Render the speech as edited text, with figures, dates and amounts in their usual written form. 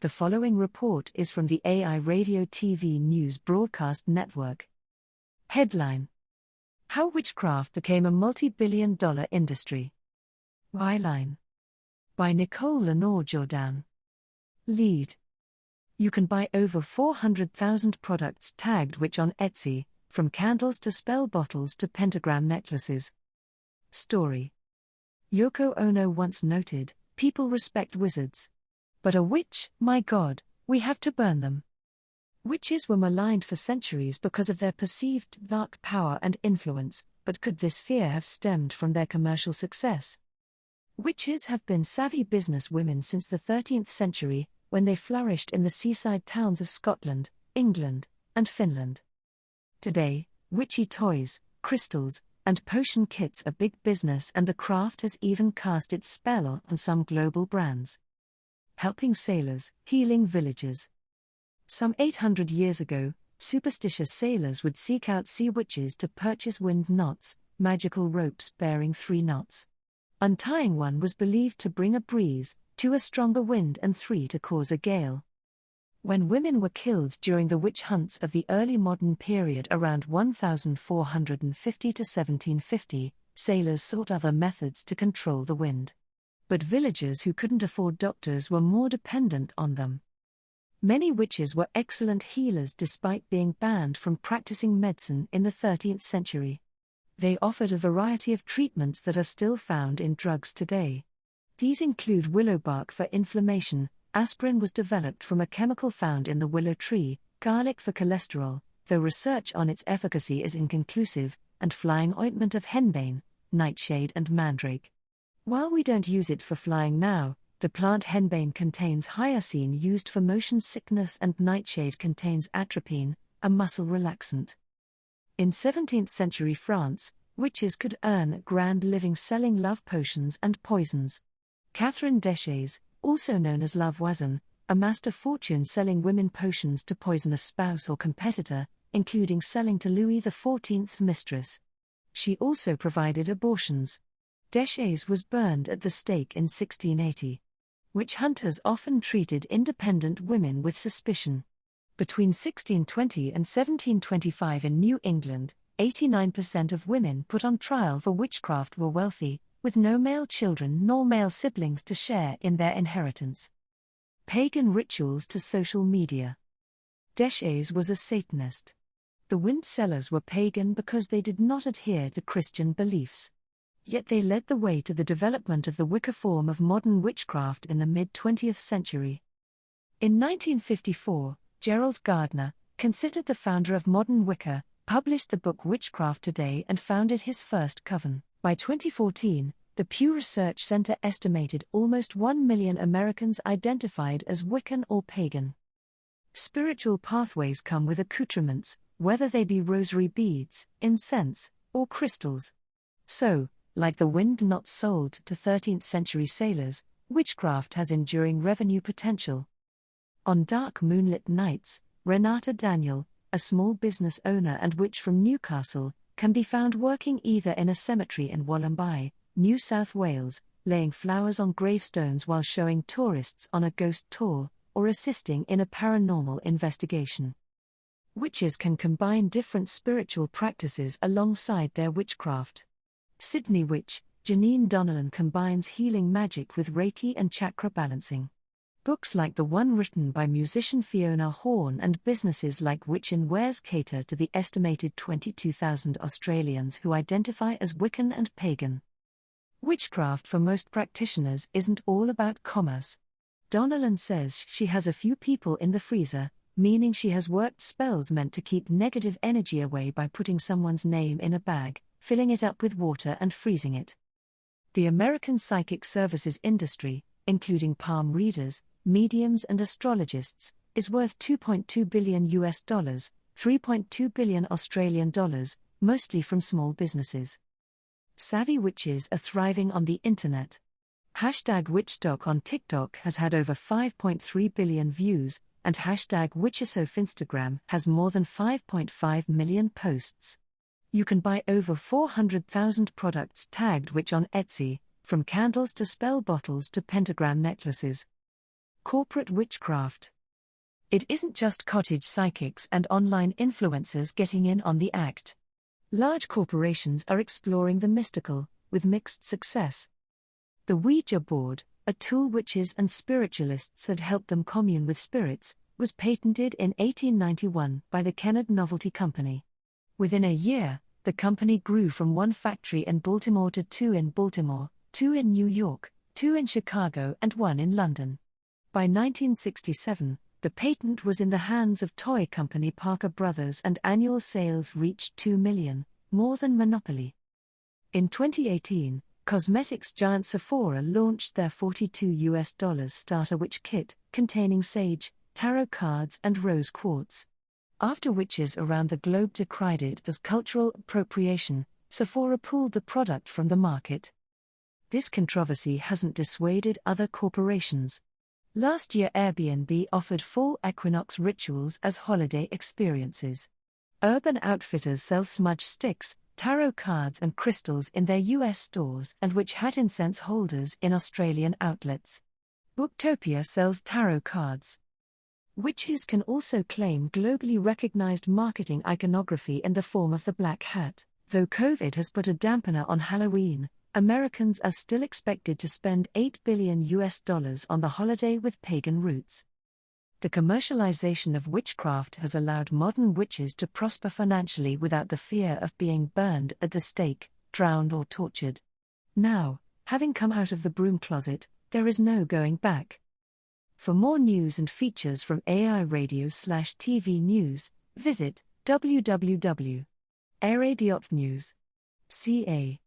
The following report is from the AI Radio TV News Broadcast Network. Headline: How Witchcraft Became a Multi-Billion-Dollar Industry. Byline by Nicole Lenore Jordan. Lead: You can buy over 400,000 products tagged witch on Etsy, from candles to spell bottles to pentagram necklaces. Story: Yoko Ono once noted, "People respect wizards. But a witch, my God, we have to burn them." Witches were maligned for centuries because of their perceived dark power and influence, but could this fear have stemmed from their commercial success? Witches have been savvy business women since the 13th century, when they flourished in the seaside towns of Scotland, England, and Finland. Today, witchy toys, crystals, and potion kits are big business, and the craft has even cast its spell on some global brands. Helping sailors, healing villagers. Some 800 years ago, superstitious sailors would seek out sea witches to purchase wind knots, magical ropes bearing 3 knots. Untying one was believed to bring a breeze, 2 a stronger wind, and 3 to cause a gale. When women were killed during the witch hunts of the early modern period around 1450 to 1750, sailors sought other methods to control the wind. But villagers who couldn't afford doctors were more dependent on them. Many witches were excellent healers despite being banned from practicing medicine in the 13th century. They offered a variety of treatments that are still found in drugs today. These include willow bark for inflammation, aspirin was developed from a chemical found in the willow tree, garlic for cholesterol, though research on its efficacy is inconclusive, and flying ointment of henbane, nightshade, and mandrake. While we don't use it for flying now, the plant henbane contains hyoscine used for motion sickness, and nightshade contains atropine, a muscle relaxant. In 17th century France, witches could earn a grand living selling love potions and poisons. Catherine Deschays, also known as Lavoisin, amassed a fortune selling women potions to poison a spouse or competitor, including selling to Louis XIV's mistress. She also provided abortions. Deschays was burned at the stake in 1680. Witch hunters often treated independent women with suspicion. Between 1620 and 1725 in New England, 89% of women put on trial for witchcraft were wealthy, with no male children nor male siblings to share in their inheritance. Pagan rituals to social media. Deschays was a Satanist. The wind sellers were pagan because they did not adhere to Christian beliefs. Yet they led the way to the development of the Wicca form of modern witchcraft in the mid-20th century. In 1954, Gerald Gardner, considered the founder of modern Wicca, published the book Witchcraft Today and founded his first coven. By 2014, the Pew Research Center estimated almost 1 million Americans identified as Wiccan or pagan. Spiritual pathways come with accoutrements, whether they be rosary beads, incense, or crystals. So, like the wind knots sold to 13th century sailors, witchcraft has enduring revenue potential. On dark moonlit nights, Renata Daniel, a small business owner and witch from Newcastle, can be found working either in a cemetery in Wollombai, New South Wales, laying flowers on gravestones while showing tourists on a ghost tour, or assisting in a paranormal investigation. Witches can combine different spiritual practices alongside their witchcraft. Sydney witch, Janine Donnellan, combines healing magic with Reiki and chakra balancing. Books like the one written by musician Fiona Horn and businesses like Witch in Wares cater to the estimated 22,000 Australians who identify as Wiccan and pagan. Witchcraft for most practitioners isn't all about commerce. Donnellan says she has a few people in the freezer, meaning she has worked spells meant to keep negative energy away by putting someone's name in a bag, filling it up with water and freezing it. The American psychic services industry, including palm readers, mediums and astrologists, is worth $2.2 billion, 3.2 billion Australian dollars, mostly from small businesses. Savvy witches are thriving on the internet. #WitchDoc on TikTok has had over 5.3 billion views, and #Witchesof Instagram has more than 5.5 million posts. You can buy over 400,000 products tagged witch on Etsy, from candles to spell bottles to pentagram necklaces. Corporate witchcraft. It isn't just cottage psychics and online influencers getting in on the act. Large corporations are exploring the mystical, with mixed success. The Ouija board, a tool witches and spiritualists had helped them commune with spirits, was patented in 1891 by the Kennard Novelty Company. Within a year, the company grew from one factory in Baltimore to 2 in Baltimore, 2 in New York, 2 in Chicago, and 1 in London. By 1967, the patent was in the hands of toy company Parker Brothers and annual sales reached 2 million, more than Monopoly. In 2018, cosmetics giant Sephora launched their $42 starter witch kit, containing sage, tarot cards, and rose quartz. After witches around the globe decried it as cultural appropriation, Sephora pulled the product from the market. This controversy hasn't dissuaded other corporations. Last year, Airbnb offered fall equinox rituals as holiday experiences. Urban Outfitters sell smudge sticks, tarot cards, and crystals in their US stores and witch hat incense holders in Australian outlets. Booktopia sells tarot cards. Witches can also claim globally recognized marketing iconography in the form of the black hat. Though COVID has put a dampener on Halloween, Americans are still expected to spend $8 billion on the holiday with pagan roots. The commercialization of witchcraft has allowed modern witches to prosper financially without the fear of being burned at the stake, drowned, or tortured. Now, having come out of the broom closet, there is no going back. For more news and features from AI Radio/TV News, visit www.airradio.news. CA